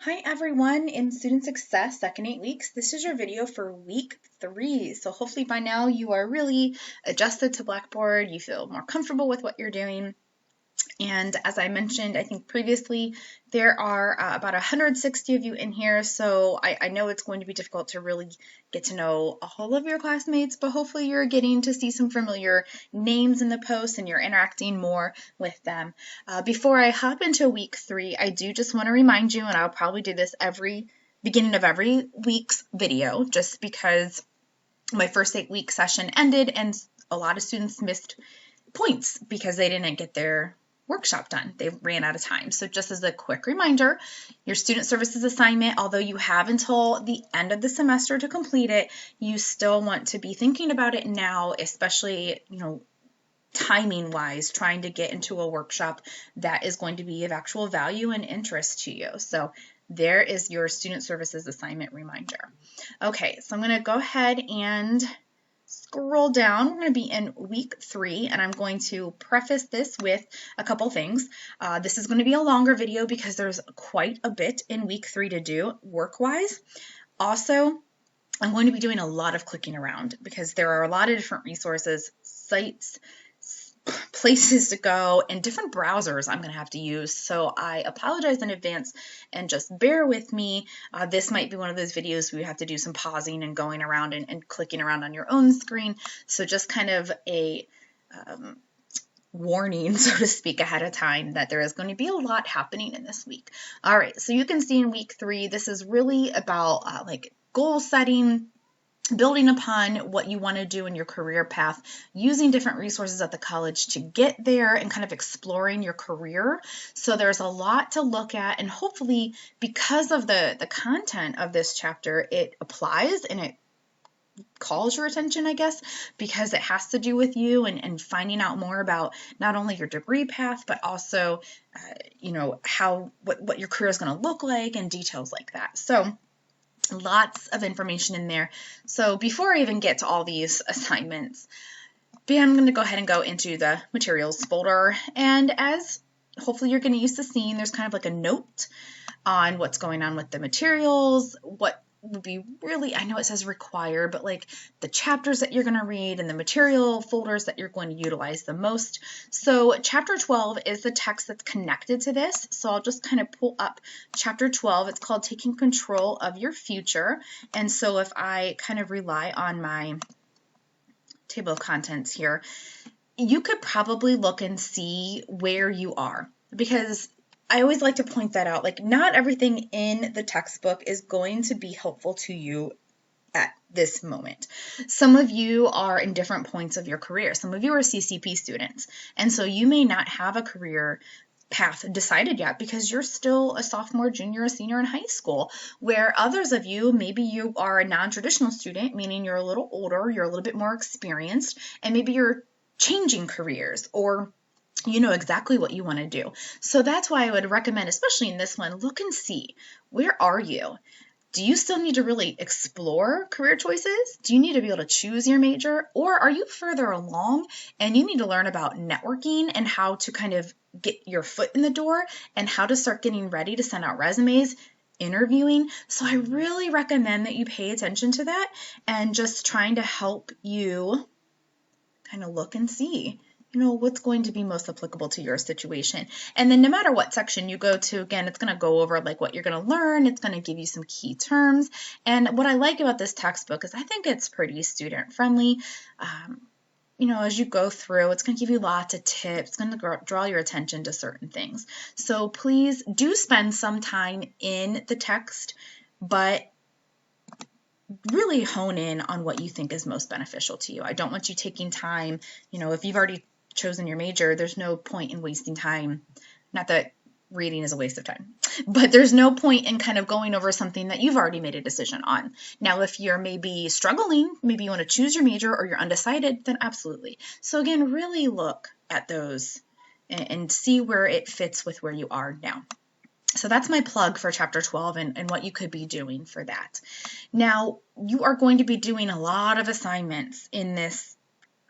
Hi everyone in Student Success Second 8 Weeks. This is your video for week 3. So hopefully by now you are really adjusted to Blackboard, you feel more comfortable with what you're doing. And as I mentioned, I think previously, there are about 160 of you in here, so I know it's going to be difficult to really get to know all of your classmates, but hopefully you're getting to see some familiar names in the posts and you're interacting more with them. Before I hop into week 3, I do just want to remind you, and I'll probably do this every beginning of every week's video, just because my first 8-week session ended and a lot of students missed points because they didn't get their workshop done. They ran out of time. So just as a quick reminder, your student services assignment, although you have until the end of the semester to complete it, you still want to be thinking about it now, especially, timing wise, trying to get into a workshop that is going to be of actual value and interest to you. So there is your student services assignment reminder. Okay, so I'm going to go ahead and scroll down. We're going to be in week 3, and I'm going to preface this with a couple things. This is going to be a longer video because there's quite a bit in week 3 to do work-wise. Also, I'm going to be doing a lot of clicking around because there are a lot of different resources, sites, places to go, and different browsers I'm going to have to use. So I apologize in advance and just bear with me. This might be one of those videos where you have to do some pausing and going around and clicking around on your own screen. So just kind of a warning, so to speak, ahead of time that there is going to be a lot happening in this week. All right, so you can see in week 3, this is really about like goal setting, building upon what you want to do in your career path, using different resources at the college to get there and kind of exploring your career. So there's a lot to look at, and hopefully because of the content of this chapter, it applies and it calls your attention, I guess, because it has to do with you and finding out more about not only your degree path, but also, what your career is going to look like and details like that. So lots of information in there. So before I even get to all these assignments, I'm going to go ahead and go into the materials folder. And as hopefully you're getting used to seeing, there's kind of like a note on what's going on with the materials, what would be really, I know it says required, but like the chapters that you're going to read and the material folders that you're going to utilize the most. So chapter 12 is the text that's connected to this. So I'll just kind of pull up chapter 12. It's called Taking Control of Your Future. And so if I kind of rely on my table of contents here, you could probably look and see where you are, because I always like to point that out. Like, not everything in the textbook is going to be helpful to you at this moment. Some of you are in different points of your career. Some of you are CCP students, and so you may not have a career path decided yet because you're still a sophomore, junior, a senior in high school, where others of you, maybe you are a non-traditional student, meaning you're a little older, you're a little bit more experienced, and maybe you're changing careers, or you know exactly what you want to do. So that's why I would recommend, especially in this one, look and see, where are you? Do you still need to really explore career choices? Do you need to be able to choose your major? Or are you further along and you need to learn about networking and how to kind of get your foot in the door and how to start getting ready to send out resumes, interviewing? So I really recommend that you pay attention to that and just trying to help you kind of look and see what's going to be most applicable to your situation. And then no matter what section you go to, again, it's going to go over like what you're going to learn. It's going to give you some key terms. And what I like about this textbook is I think it's pretty student friendly. As you go through, it's going to give you lots of tips. It's going to draw your attention to certain things. So please do spend some time in the text, but really hone in on what you think is most beneficial to you. I don't want you taking time, if you've already chosen your major, there's no point in wasting time. Not that reading is a waste of time, but there's no point in kind of going over something that you've already made a decision on. Now, if you're maybe struggling, maybe you want to choose your major or you're undecided, then absolutely. So again, really look at those and see where it fits with where you are now. So that's my plug for chapter 12 and what you could be doing for that. Now, you are going to be doing a lot of assignments in this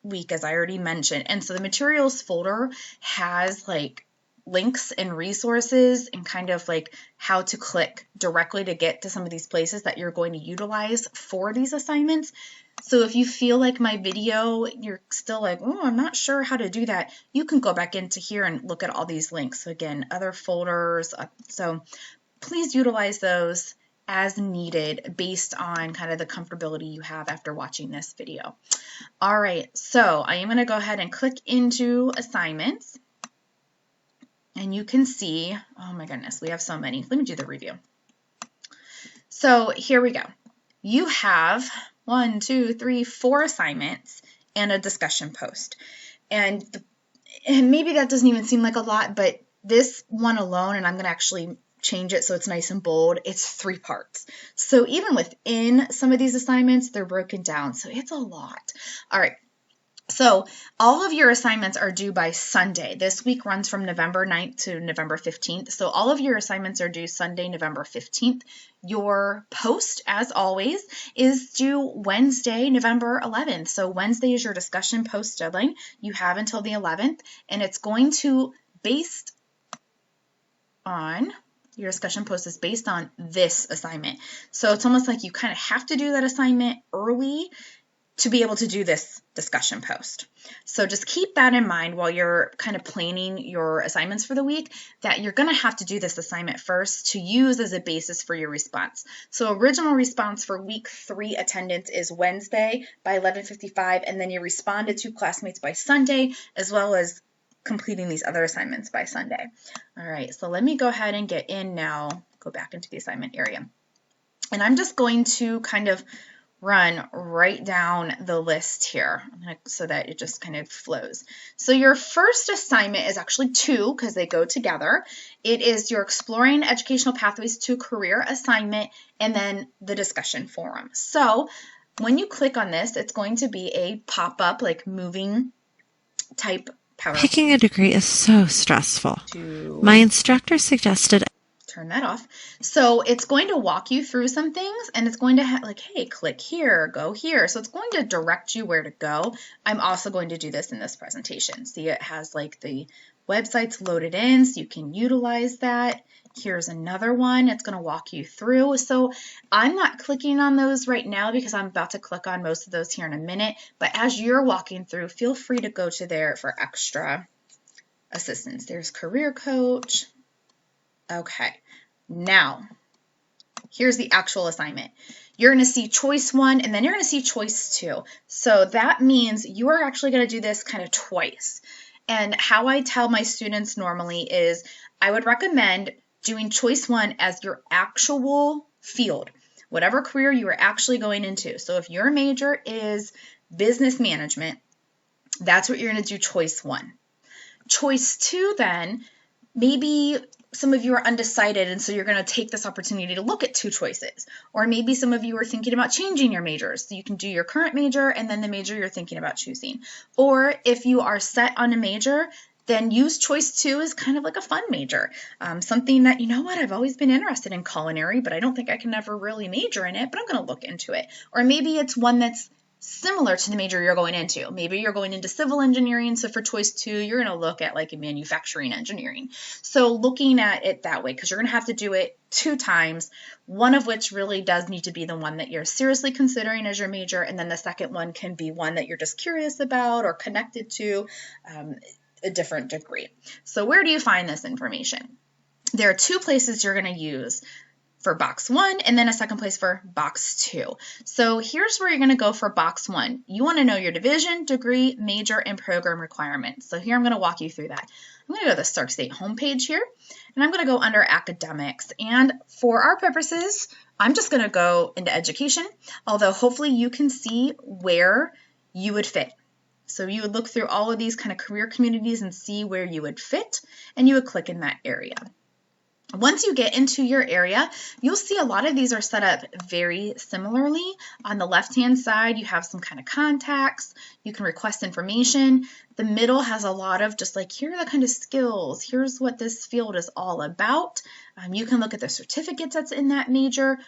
week, as I already mentioned. And so the materials folder has like links and resources and kind of like how to click directly to get to some of these places that you're going to utilize for these assignments. So if you feel like my video, you're still like, oh, I'm not sure how to do that, you can go back into here and look at all these links. So again, other folders. So please utilize those as needed based on kind of the comfortability you have after watching this video. All right, so I am going to go ahead and click into assignments. And you can see, oh my goodness, we have so many. Let me do the review. So here we go. You have 1, 2, 3, 4 assignments and a discussion post. And maybe that doesn't even seem like a lot, but this one alone, and I'm going to actually change it so it's nice and bold, it's 3 parts. So even within some of these assignments, they're broken down. So it's a lot. All right. So all of your assignments are due by Sunday. This week runs from November 9th to November 15th. So all of your assignments are due Sunday, November 15th. Your post, as always, is due Wednesday, November 11th. So Wednesday is your discussion post deadline. You have until the 11th, and it's going to based on your discussion post is based on this assignment. So it's almost like you kind of have to do that assignment early to be able to do this discussion post. So just keep that in mind while you're kind of planning your assignments for the week, that you're going to have to do this assignment first to use as a basis for your response. So original response for week 3 attendance is Wednesday by 11:55, and then you responded to classmates by Sunday, as well as completing these other assignments by Sunday. All right, so let me go ahead and get in now, go back into the assignment area. And I'm just going to kind of run right down the list here so that it just kind of flows. So your first assignment is actually 2 because they go together. It is your Exploring Educational Pathways to Career assignment and then the discussion forum. So when you click on this, it's going to be a pop-up like moving type power. Picking a degree is so stressful. My instructor suggested turn that off. So it's going to walk you through some things, and it's going to have like, hey, click here, go here. So it's going to direct you where to go. I'm also going to do this in this presentation. See, it has like the websites loaded in, so you can utilize that. Here's another one. It's going to walk you through. So I'm not clicking on those right now because I'm about to click on most of those here in a minute. But as you're walking through, feel free to go to there for extra assistance. There's Career Coach. Okay, now here's the actual assignment. You're going to see choice 1 and then you're going to see choice 2. So that means you are actually going to do this kind of twice. And how I tell my students normally is I would recommend doing choice 1 as your actual field, whatever career you are actually going into. So if your major is business management, that's what you're going to do choice 1. Choice 2 then, maybe some of you are undecided, and so you're going to take this opportunity to look at 2 choices. Or maybe some of you are thinking about changing your majors. So you can do your current major and then the major you're thinking about choosing. Or if you are set on a major, then use choice 2 as kind of like a fun major. Something that, you know what, I've always been interested in culinary, but I don't think I can ever really major in it, but I'm going to look into it. Or maybe it's one that's similar to the major you're going into. Maybe you're going into civil engineering, so for choice 2, you're going to look at like manufacturing engineering. So looking at it that way, because you're going to have to do it 2 times, one of which really does need to be the one that you're seriously considering as your major, and then the second one can be one that you're just curious about or connected to a different degree. So where do you find this information? There are 2 places you're going to use for box 1 and then a second place for box 2. So here's where you're going to go for box 1. You want to know your division, degree, major, and program requirements. So here I'm going to walk you through that. I'm going to go to the Stark State homepage here, and I'm going to go under academics. And for our purposes, I'm just going to go into education, although hopefully you can see where you would fit. So you would look through all of these kind of career communities and see where you would fit, and you would click in that area. Once you get into your area, you'll see a lot of these are set up very similarly. On the left-hand side, you have some kind of contacts. You can request information. The middle has a lot of just like, here are the kind of skills. Here's what this field is all about. You can look at the certificates that's in that major.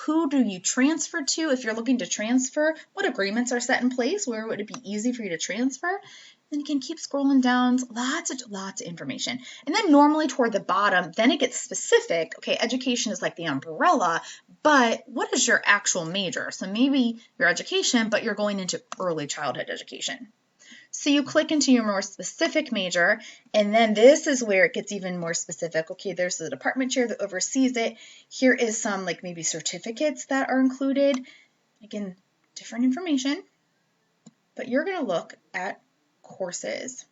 Who do you transfer to? If you're looking to transfer, what agreements are set in place? Where would it be easy for you to transfer? Then you can keep scrolling down, lots of information. And then normally toward the bottom, then it gets specific. Okay, education is like the umbrella, but what is your actual major? So maybe your education, but you're going into early childhood education. So you click into your more specific major, and then this is where it gets even more specific. Okay, there's the department chair that oversees it. Here is some like maybe certificates that are included. Again, different information, but you're going to look at courses.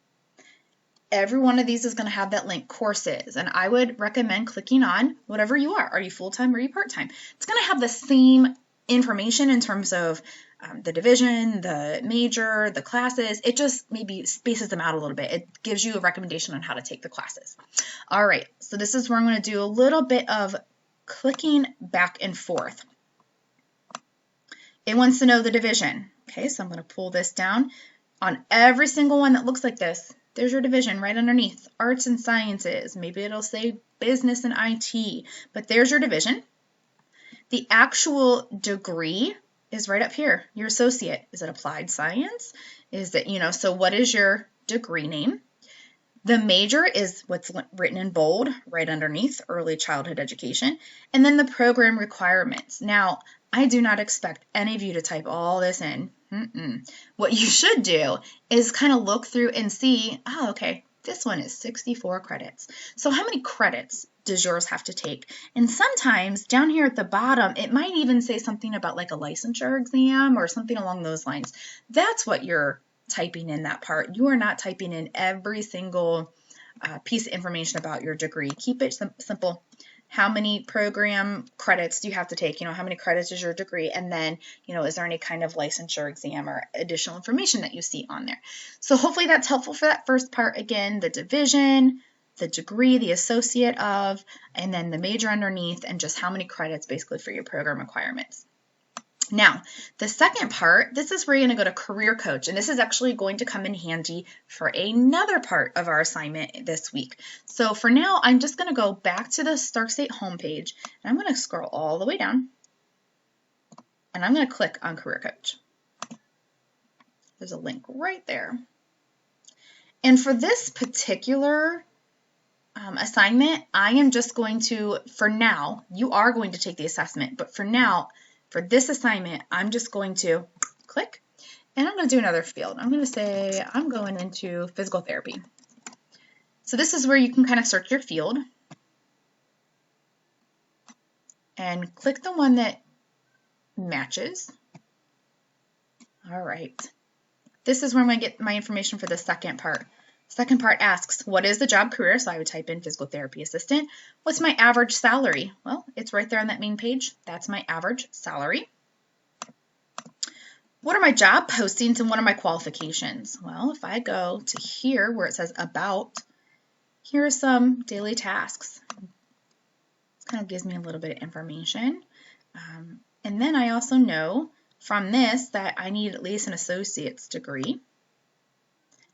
Every one of these is going to have that link, courses, and I would recommend clicking on whatever you are. Are you full-time or are you part-time? It's going to have the same information in terms of the division, the major, the classes. It just maybe spaces them out a little bit. It gives you a recommendation on how to take the classes. All right, so this is where I'm going to do a little bit of clicking back and forth. It wants to know the division. Okay, so I'm going to pull this down. On every single one that looks like this, there's your division right underneath. Arts and sciences. Maybe it'll say business and IT, but there's your division. The actual degree is right up here. Your associate. Is it applied science? Is it, so what is your degree name? The major is what's written in bold right underneath, early childhood education. And then the program requirements. Now, I do not expect any of you to type all this in. What you should do is kind of look through and see, oh, okay, this one is 64 credits. So how many credits does yours have to take? And sometimes down here at the bottom, it might even say something about like a licensure exam or something along those lines. That's what you're typing in, that part. You are not typing in every single piece of information about your degree. Keep it simple. How many program credits do you have to take? How many credits is your degree? And then, is there any kind of licensure exam or additional information that you see on there? So hopefully that's helpful for that first part. Again, the division, the degree, the associate of, and then the major underneath, and just how many credits basically for your program requirements. Now, the second part, this is where you're going to go to Career Coach, and this is actually going to come in handy for another part of our assignment this week. So for now, I'm just going to go back to the Stark State homepage, and I'm going to scroll all the way down, and I'm going to click on Career Coach. There's a link right there. And for this particular assignment, I am just going to, for now, you are going to take the assessment, but for now, for this assignment, I'm just going to click, and I'm going to do another field. I'm going to say I'm going into physical therapy. So this is where you can kind of search your field and click the one that matches. All right. This is where I'm going to get my information for the second part. Second part asks, what is the job career? So I would type in physical therapy assistant. What's my average salary? Well, it's right there on that main page. That's my average salary. What are my job postings and what are my qualifications? Well, if I go to here where it says about, here are some daily tasks. This kind of gives me a little bit of information. And then I also know from this that I need at least an associate's degree.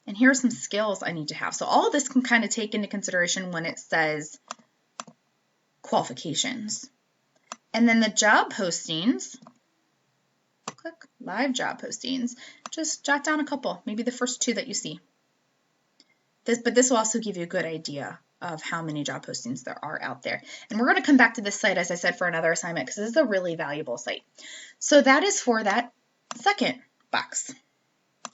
And here are some skills I need to have. So all of this can kind of take into consideration when it says qualifications. And then the job postings, click live job postings, just jot down a couple, maybe the first two that you see. But this will also give you a good idea of how many job postings there are out there. And we're going to come back to this site, as I said, for another assignment because this is a really valuable site. So that is for that second box.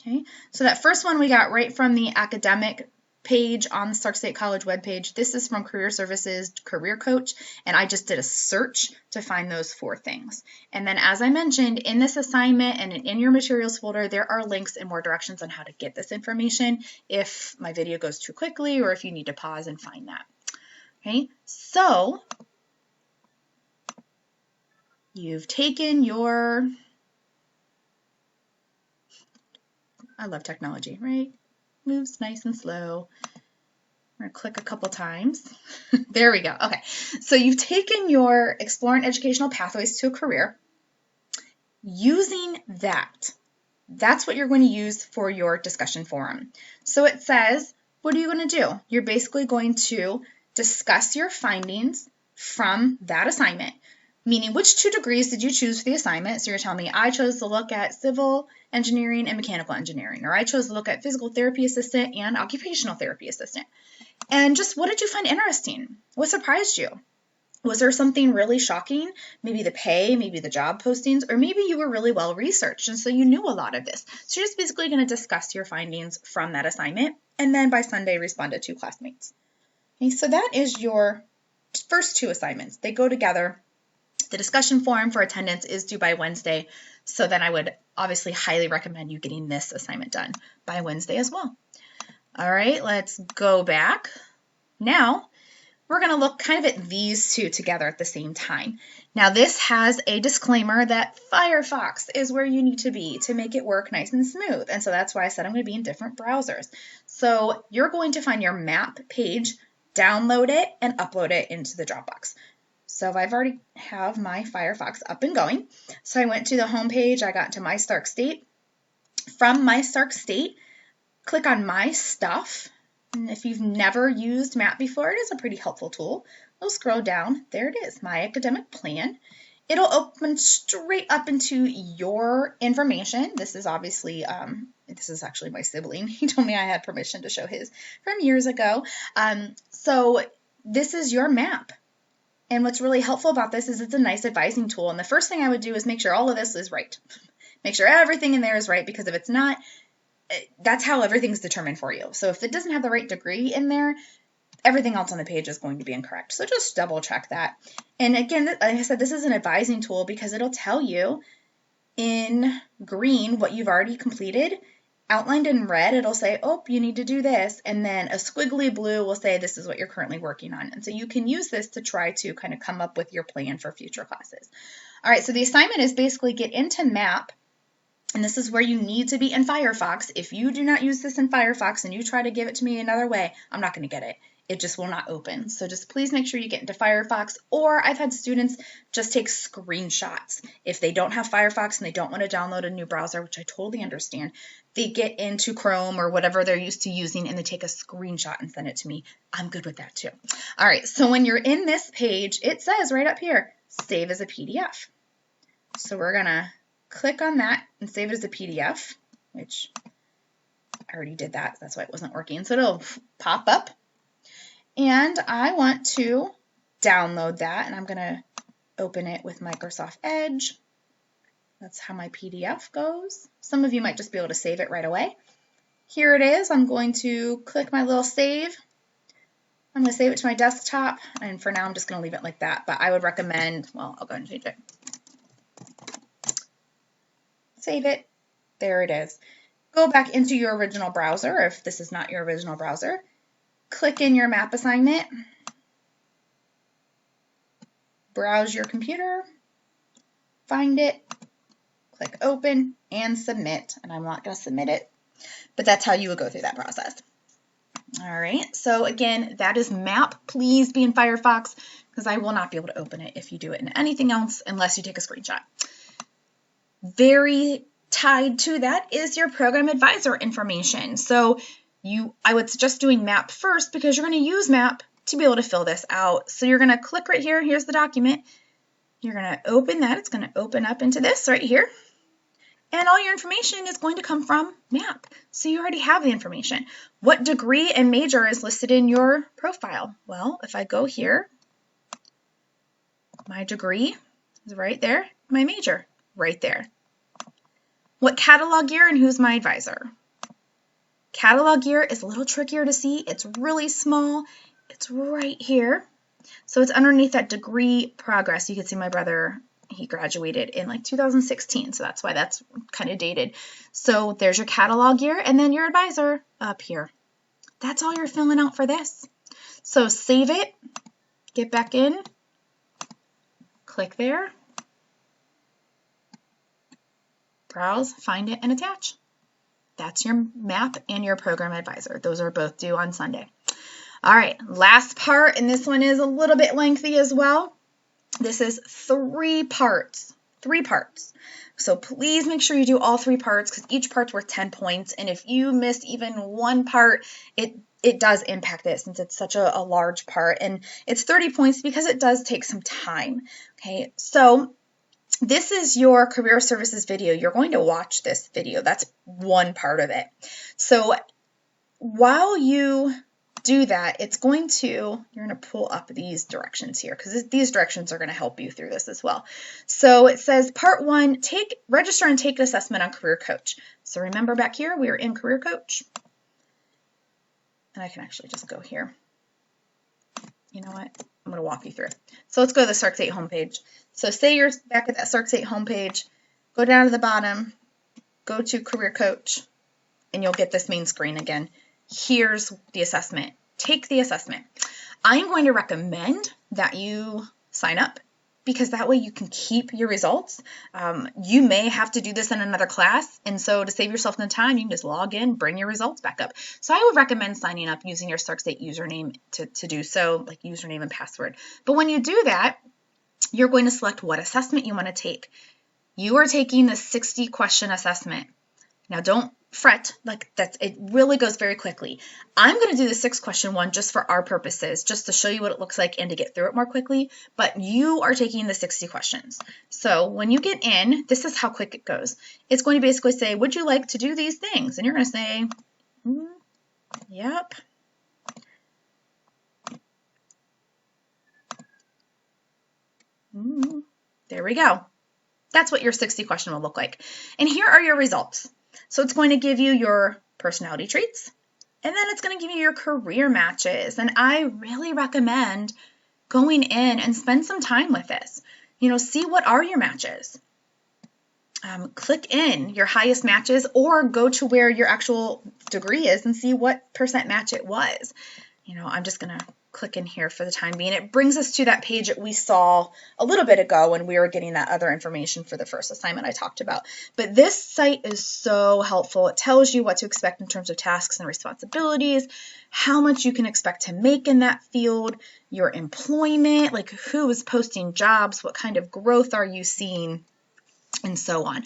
Okay, so that first one we got right from the academic page on the Stark State College webpage. This is from Career Services Career Coach, and I just did a search to find those 4 things. And then as I mentioned, in this assignment and in your materials folder, there are links and more directions on how to get this information if my video goes too quickly or if you need to pause and find that. Okay, so you've taken your... I love technology, right? Moves nice and slow. I'm going to click a couple times. There we go. Okay, so you've taken your Exploring Educational Pathways to a Career. Using that, that's what you're going to use for your discussion forum. So it says, what are you going to do? You're basically going to discuss your findings from that assignment. meaning which 2 degrees did you choose for the assignment? So you're telling me I chose to look at civil engineering and mechanical engineering, or I chose to look at physical therapy assistant and occupational therapy assistant. And just what did you find interesting? What surprised you? Was there something really shocking? Maybe the pay, maybe the job postings, or maybe you were really well researched and so you knew a lot of this. So you're just basically going to discuss your findings from that assignment and then by Sunday respond to 2 classmates. Okay, so that is your first 2 assignments. They go together. The discussion forum for attendance is due by Wednesday, so then I would obviously highly recommend you getting this assignment done by Wednesday as well. All right, let's go back. Now, we're going to look kind of at these 2 together at the same time. Now, this has a disclaimer that Firefox is where you need to be to make it work nice and smooth, and so that's why I said I'm going to be in different browsers. So you're going to find your map page, download it, and upload it into the Dropbox. So I've already have my Firefox up and going. So I went to the home page, I got to My Stark State. From My Stark State, click on My Stuff. And if you've never used MAP before, it is a pretty helpful tool. We'll scroll down. There it is, My Academic Plan. It'll open straight up into your information. This is obviously, this is actually my sibling. He told me I had permission to show his from years ago. So this is your map. And what's really helpful about this is it's a nice advising tool. And the first thing I would do is make sure all of this is right. Make sure everything in there is right, because if it's not, that's how everything's determined for you. So if it doesn't have the right degree in there, everything else on the page is going to be incorrect. So just double check that. And again, like I said, this is an advising tool because it'll tell you in green what you've already completed. Outlined in red, it'll say, oh, you need to do this. And then a squiggly blue will say, this is what you're currently working on. And so you can use this to try to kind of come up with your plan for future classes. All right, so the assignment is basically get into MAP. And this is where you need to be in Firefox. If you do not use this in Firefox and you try to give it to me another way, I'm not going to get it. It just will not open. So just please make sure you get into Firefox, or I've had students just take screenshots. If they don't have Firefox and they don't want to download a new browser, which I totally understand, they get into Chrome or whatever they're used to using and they take a screenshot and send it to me. I'm good with that too. All right, so when you're in this page, it says right up here, save as a PDF. So we're gonna click on that and save it as a PDF, which I already did that. That's why it wasn't working. So it'll pop up. And I want to download that, and I'm going to open it with Microsoft Edge. That's how my PDF goes. Some of you might just be able to save it right away. Here it is. I'm going to click my little save. I'm going to save it to my desktop, and for now I'm just going to leave it like that, but I would recommend, well, I'll go ahead and change it. Save it. There it is. Go back into your original browser if this is not your original browser. Click in your map assignment, browse your computer, find it, click open, and submit. And I'm not going to submit it, but that's how you would go through that process. All right, so again, that is MAP. Please be in Firefox because I will not be able to open it if you do it in anything else unless you take a screenshot. Very tied to that is your program advisor information. So I would suggest doing MAP first because you're going to use MAP to be able to fill this out. So you're going to click right here. Here's the document. You're going to open that. It's going to open up into this right here. And all your information is going to come from MAP. So you already have the information. What degree and major is listed in your profile? Well, if I go here, my degree is right there. My major, right there. What catalog year and who's my advisor? Catalog year is a little trickier to see. It's really small. It's right here. So it's underneath that degree progress. You can see my brother, he graduated in like 2016. So that's why that's kind of dated. So there's your catalog year and then your advisor up here. That's all you're filling out for this. So save it, get back in, click there, browse, find it, and attach. That's your MAP and your program advisor. Those are both due on Sunday. All right, last part, and this one is a little bit lengthy as well. This is 3 parts. 3 parts. So please make sure you do all 3 parts because each part's worth 10 points. And if you miss even one part, it it does impact it since it's such a large part. And it's 30 points because it does take some time. Okay, so this is your career services video. You're going to watch this video. That's one part of it. So while you do that, you're going to pull up these directions here because these directions are going to help you through this as well. So it says part 1, register and take an assessment on Career Coach. So remember back here, we are in Career Coach. And I can actually just go here. You know what? I'm going to walk you through it. So let's go to the Sarks 8 homepage. So say you're back at that Sarks 8 homepage, go down to the bottom, go to Career Coach, and you'll get this main screen again. Here's the assessment. Take the assessment. I'm going to recommend that you sign up because that way you can keep your results. You may have to do this in another class, and so to save yourself the time, you can just log in, bring your results back up. So I would recommend signing up using your Sarks 8 username to do so, like username and password. But when you do that, you're going to select what assessment you want to take. You are taking the 60-question assessment. Now don't fret, it really goes very quickly. I'm going to do the 6-question one just for our purposes, just to show you what it looks like and to get through it more quickly, but you are taking the 60 questions. So when you get in, this is how quick it goes. It's going to basically say, would you like to do these things? And you're going to say, yep. There we go. That's what your 60 question will look like. And here are your results. So it's going to give you your personality traits, and then it's going to give you your career matches. And I really recommend going in and spend some time with this. See what are your matches. Click in your highest matches or go to where your actual degree is and see what % match it was. I'm just going to click in here for the time being. It brings us to that page that we saw a little bit ago when we were getting that other information for the first assignment I talked about. But this site is so helpful. It tells you what to expect in terms of tasks and responsibilities, how much you can expect to make in that field, your employment, like who is posting jobs, what kind of growth are you seeing, and so on.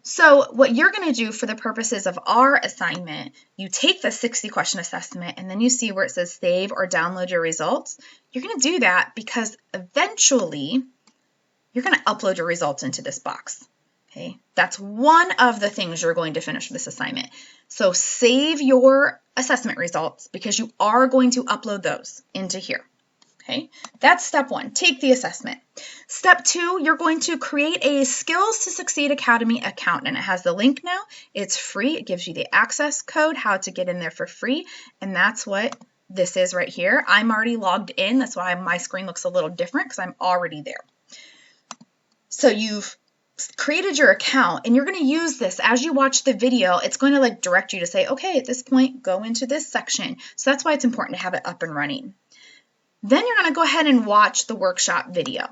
So what you're going to do for the purposes of our assignment, you take the 60-question assessment and then you see where it says save or download your results. You're going to do that because eventually you're going to upload your results into this box. Okay, that's one of the things you're going to finish with this assignment. So save your assessment results because you are going to upload those into here. Okay, that's step 1. Take the assessment. Step 2, you're going to create a Skills to Succeed Academy account, and it has the link now. It's free. It gives you the access code, how to get in there for free, and that's what this is right here. I'm already logged in. That's why my screen looks a little different because I'm already there. So you've created your account, and you're going to use this as you watch the video. It's going to direct you to say, okay, at this point, go into this section. So that's why it's important to have it up and running. Then you're going to go ahead and watch the workshop video.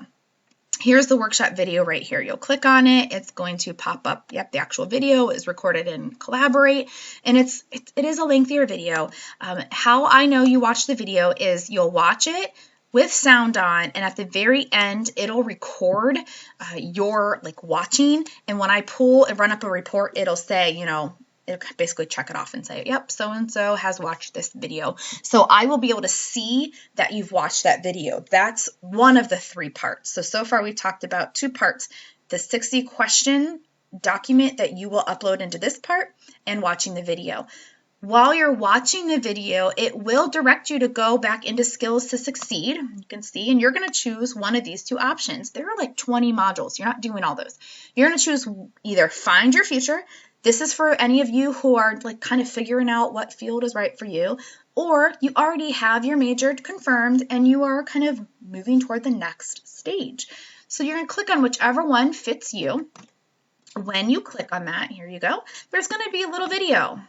Here's the workshop video right here. You'll click on it. It's going to pop up. Yep, the actual video is recorded in Collaborate, and it is a lengthier video. How I know you watch the video is you'll watch it with sound on, and at the very end, it'll record your watching. And when I pull and run up a report, it'll say, it'll basically check it off and say, yep, so-and-so has watched this video. So I will be able to see that you've watched that video. That's one of the 3 parts. So far we've talked about 2 parts, the 60-question document that you will upload into this part and watching the video. While you're watching the video, it will direct you to go back into Skills to Succeed. You can see, and you're going to choose one of these 2 options. There are 20 modules. You're not doing all those. You're going to choose either Find Your Future. This is for any of you who are kind of figuring out what field is right for you, or you already have your major confirmed and you are kind of moving toward the next stage. So you're going to click on whichever one fits you. When you click on that, here you go, there's going to be a little video.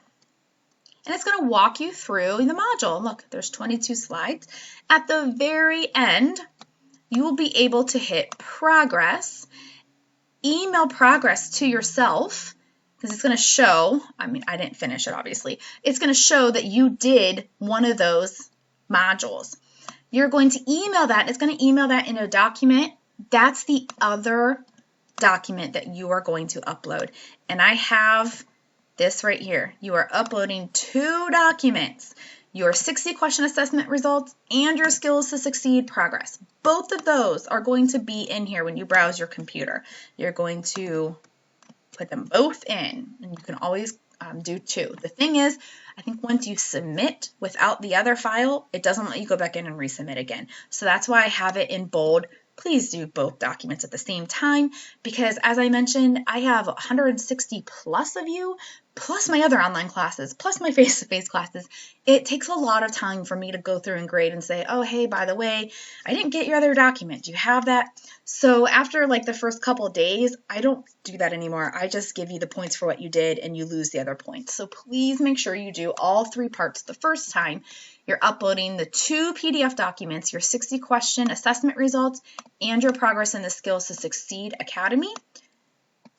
And it's going to walk you through the module. Look, there's 22 slides. At the very end, you will be able to hit progress, email progress to yourself, because it's going to show, I didn't finish it, obviously. It's going to show that you did one of those modules. You're going to email that. It's going to email that in a document. That's the other document that you are going to upload. And I have this right here. You are uploading 2 documents. your 60-question assessment results, and your Skills to Succeed progress. Both of those are going to be in here when you browse your computer. You're going to put them both in, and you can always do two. The thing is, I think once you submit without the other file, it doesn't let you go back in and resubmit again. So that's why I have it in bold. Please do both documents at the same time, because as I mentioned, I have 160 plus of you, plus my other online classes, plus my face-to-face classes. It takes a lot of time for me to go through and grade and say, oh, hey, by the way, I didn't get your other document. Do you have that? So after like the first couple of days, I don't do that anymore. I just give you the points for what you did and you lose the other points. So please make sure you do all 3 parts the first time. You're uploading the 2 PDF documents, your 60-question assessment results, and your progress in the Skills to Succeed Academy,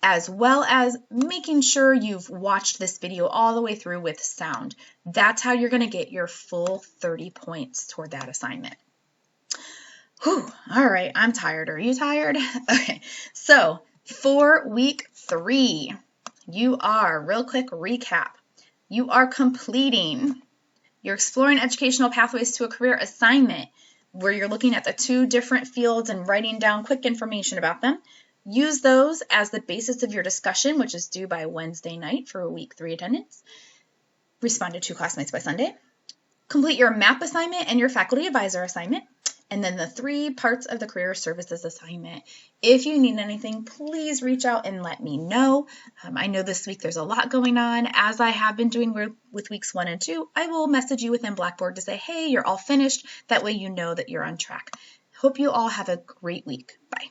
as well as making sure you've watched this video all the way through with sound. That's how you're going to get your full 30 points toward that assignment. Whew, all right, I'm tired. Are you tired? Okay, so for week 3, you are, real quick recap, you are completing your Exploring Educational Pathways to a Career assignment, where you're looking at the 2 different fields and writing down quick information about them. Use those as the basis of your discussion, which is due by Wednesday night for week 3 attendance. Respond to 2 classmates by Sunday. Complete your MAP assignment and your faculty advisor assignment. And then the 3 parts of the career services assignment. If you need anything, please reach out and let me know. I know this week there's a lot going on. As I have been doing with weeks 1 and 2, I will message you within Blackboard to say, hey, you're all finished. That way you know that you're on track. Hope you all have a great week. Bye.